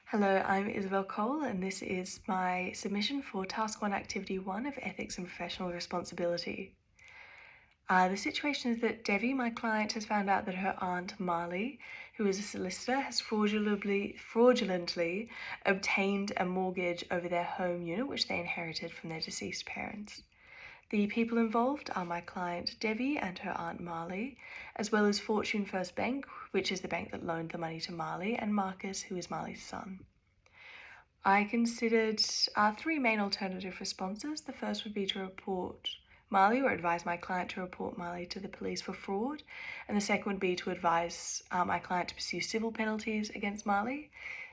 Hello, I'm Isobel Cole, and this is my submission for Task 1, Activity 1 of Ethics and Professional Responsibility. The situation is that Devi, my client, has found out that her aunt Marley, who is a solicitor, has fraudulently obtained a mortgage over their home unit, which they inherited from their deceased parents. The people involved are my client Devi and her aunt Marley, as well as Fortune First Bank, which is the bank that loaned the money to Marley, and Marcus, who is Marley's son. I considered three main alternative responses. The first would be to report Marley or advise my client to report Marley to the police for fraud. And the second would be to advise my client to pursue civil penalties against Marley.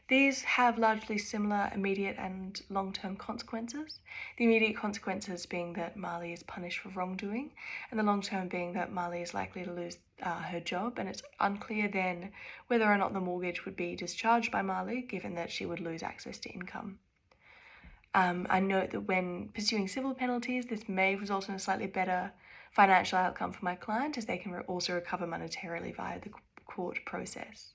These have largely similar immediate and long-term consequences. The immediate consequences being that Marley is punished for wrongdoing, and the long-term being that Marley is likely to lose her job, and it's unclear then whether or not the mortgage would be discharged by Marley, given that she would lose access to income. I note that when pursuing civil penalties, this may result in a slightly better financial outcome for my client, as they can also recover monetarily via the court process.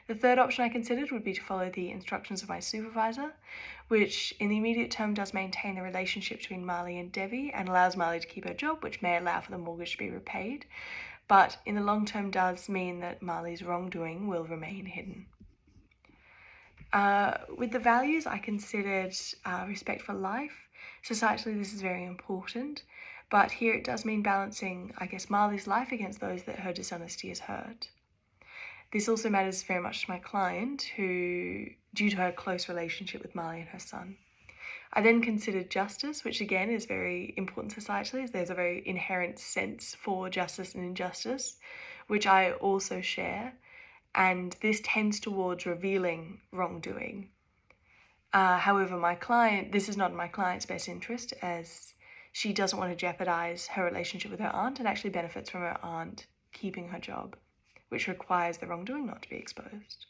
The third option I considered would be to follow the instructions of my supervisor, which in the immediate term does maintain the relationship between Marley and Devi and allows Marley to keep her job, which may allow for the mortgage to be repaid, but in the long term does mean that Marley's wrongdoing will remain hidden. With the values, I considered respect for life. Societally, this is very important, but here it does mean balancing, Marley's life against those that her dishonesty has hurt. This also matters very much to my client, who, due to her close relationship with Marley and her son. I then considered justice, which again is very important societally, as there's a very inherent sense for justice and injustice, which I also share, and this tends towards revealing wrongdoing. However, this is not in my client's best interest, as she doesn't want to jeopardize her relationship with her aunt and actually benefits from her aunt keeping her job, which requires the wrongdoing not to be exposed.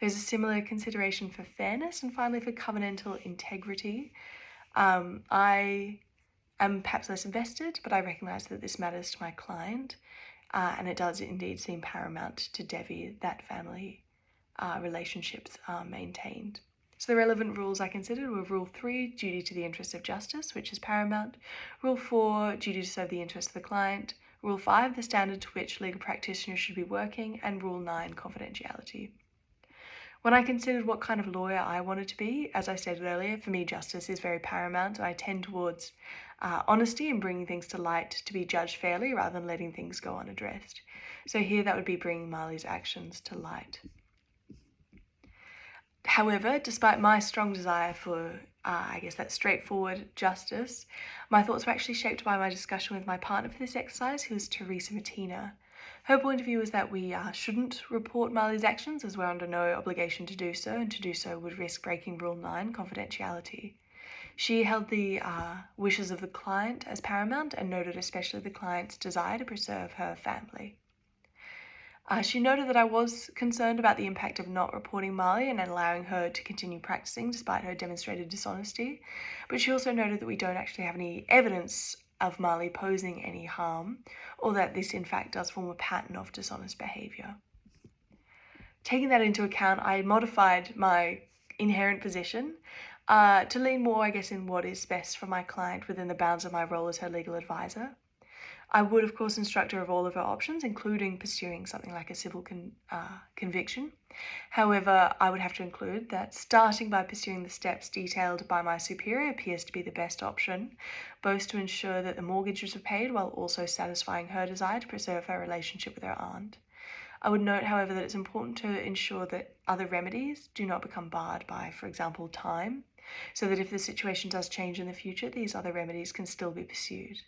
There's a similar consideration for fairness, and finally for covenantal integrity. I am perhaps less invested, but I recognise that this matters to my client, and it does indeed seem paramount to Devi that family relationships are maintained. So the relevant rules I considered were Rule 3, duty to the interest of justice, which is paramount. Rule 4, duty to serve the interest of the client. Rule 5, the standard to which legal practitioners should be working, and Rule 9, confidentiality. When I considered what kind of lawyer I wanted to be, as I stated earlier, for me justice is very paramount, and I tend towards honesty and bringing things to light to be judged fairly rather than letting things go unaddressed. So here that would be bringing Marley's actions to light. However, despite my strong desire for, that straightforward justice, my thoughts were actually shaped by my discussion with my partner for this exercise, who is Teresa Martina. Her point of view is that we shouldn't report Marley's actions, as we're under no obligation to do so, and to do so would risk breaking Rule 9, confidentiality. She held the wishes of the client as paramount and noted especially the client's desire to preserve her family. She noted that I was concerned about the impact of not reporting Marley and allowing her to continue practicing despite her demonstrated dishonesty, but she also noted that we don't actually have any evidence of Marley posing any harm, or that this in fact does form a pattern of dishonest behaviour. Taking that into account, I modified my inherent position to lean more, in what is best for my client within the bounds of my role as her legal advisor. I would, of course, instruct her of all of her options, including pursuing something like a civil conviction. However, I would have to include that starting by pursuing the steps detailed by my superior appears to be the best option, both to ensure that the mortgage is repaid while also satisfying her desire to preserve her relationship with her aunt. I would note, however, that it's important to ensure that other remedies do not become barred by, for example, time, so that if the situation does change in the future, these other remedies can still be pursued.